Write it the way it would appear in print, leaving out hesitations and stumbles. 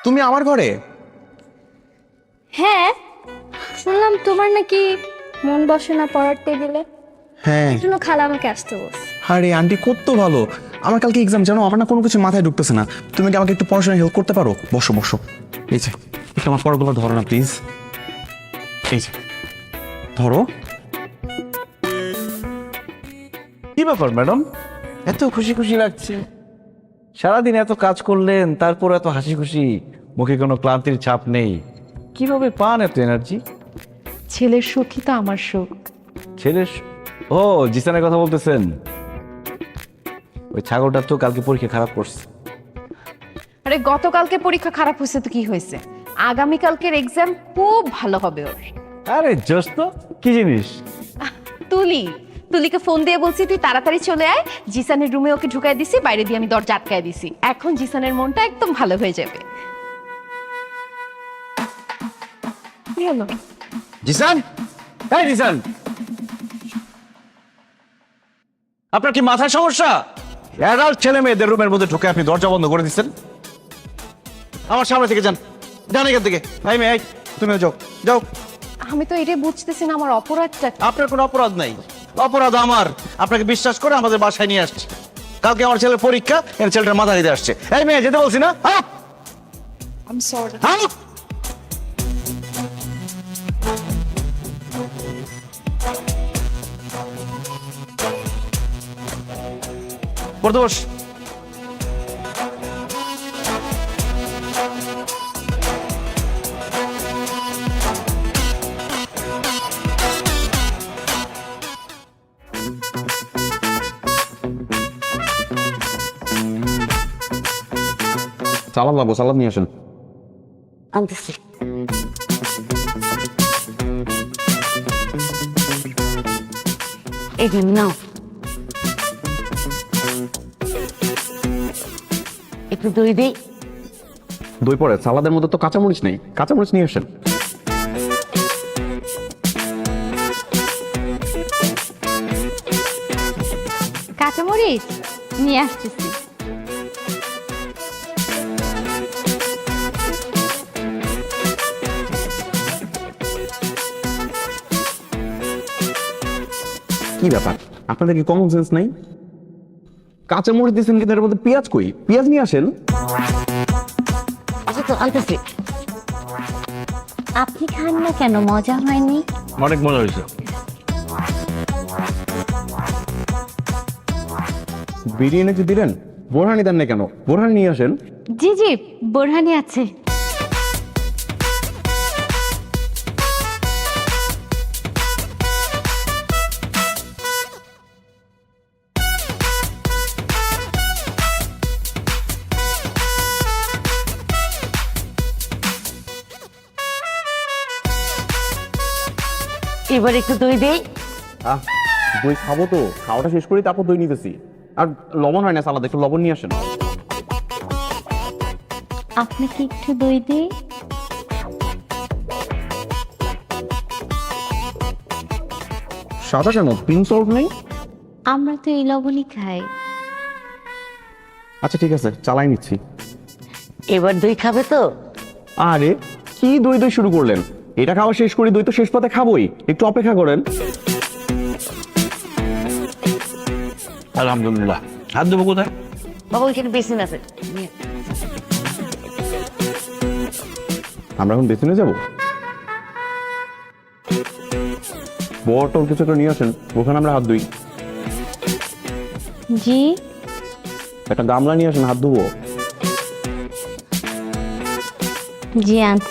তুমি আমার ঘরে? হ্যাঁ, শুনলাম তোমার নাকি মন বসে না পড়ার টেবিলে। হ্যাঁ। এই জন্য খালা আমাকে আসতে বলছে। আরে আন্টি কত ভালো, আমার কালকে এক্সাম, জানো আমার না কোনো কিছু মাথায় ঢুকতেছে না। তুমি কি আমাকে একটু পড়াশোনায় হেল্প করতে পারো? বসো বসো, এই যে একটু আমার পড়াগুলো ধরো না প্লিজ। এই যে ধরো। কি ব্যাপার ম্যাডাম, এত খুশি খুশি লাগছে? সারাদিন এত কাজ করলেন, তারপর এত হাসি খুশি, মুখে কোনো ক্লান্তির ছাপ নেই। কিভাবে পান এত এনার্জি? ছেলের সুখই তো আমার সুখ। ছেলের ও জিসানের কথা বলতেছেন? ওই ছাগলটা তো কালকে পরীক্ষা খারাপ করছে। আরে গতকালকে পরীক্ষা খারাপ হয়েছে তো কি হয়েছে, আগামীকালকের এক্সাম খুব ভালো হবে ওর। আরে জোস তো, কি জিনিস? তুলিকে ফোন দিয়ে বলছি তুই তাড়াতাড়ি চলে আয়, জিসানের রুমে ওকে ঢুকাই দিছি, বাইরে দিয়ে আমি দরজা আটকায় দিছি। এখন জিসানের মনটা একদম ভালো হয়ে যাবে। কি হলো? জিসান, এই জিসান, আপনার কি মাথায় সমস্যা? অ্যাডাল্ট ছেলে মেয়েদের রুমের মধ্যে ঢুকে আপনি দরজা বন্ধ করে দিচ্ছেন। আমার সামনে থেকে যান, যান এখান থেকে। এই মেয়ে, এই, তুমিও যাও, যাও। আমি তো এটাই বুঝতেছি না আমার অপরাধটা কি? আপনার কোনো অপরাধ নাই, অপরাধ আমার। আপনাকে বিশ্বাস করে আমাদের বাসায় নিয়ে আসছি। কালকে আমার ছেলের পরীক্ষা, এর ছেলেটার মাথা দিতে আসছে। এই মেয়ে, যেতে বলছি না? I'm sorry. পড়তে বস। সালাদ লাগবো, সালাদ নিয়ে আসেন। আনতেছি। এই নিন, নাও একটু দই দিই। দই পরে সালাদের মধ্যে তো কাঁচামরিচ নেই, কাঁচামরিচ নিয়ে আসেন। কাঁচামরিচ নিয়ে আসতেছি। কি ব্যাপার, আপনাদের কি কমন সেন্স নাই? কাঁচামরিচ দিয়েছেন কিন্তু এর মধ্যে পেঁয়াজ কই? পেঁয়াজ নিয়ে আসেন। আচ্ছা তো আনতেছি। আপনি খান না কেন, মজা হয়নি? অনেক মজা হয়েছে। বিরিয়ানি যে দিলেন, বোরহানি দেন না কেন? বোরহানি নিয়ে আসেন। জি জি, বোরহানি আছে। এবার একটু দই দিই। দই খাবো তো, খাওয়াটা শেষ করি তারপর দই নিতেছি। আর লবণ হয় না সালাদ, একটু লবণ নিয়ে আসেন। আপনাকে একটু দই দিই। সাদা কেন, পিঙ্ক সল্ট নেই? আমরা তো এই লবণই খাই। আচ্ছা ঠিক আছে, চালাই নিচ্ছি। এবার দই খাবে তো? আরে কি দই দই শুরু করলেন? এটা খাওয়া শেষ করি, দই তো শেষ পাতে খাবোই, একটু অপেক্ষা করেন। আলহামদুলিল্লাহ। হাত দেবো কোথায়? বাবা ওইখানে বেসিন আছে, নিয়ে। আমরা এখন বেসিনে যাব। বটল কিছু একটা নিয়ে আসেন, ওখানে আমরা হাত ধুই। জি। একটা গামলা নিয়ে আসেন, হাত ধুবো। জি আনছি।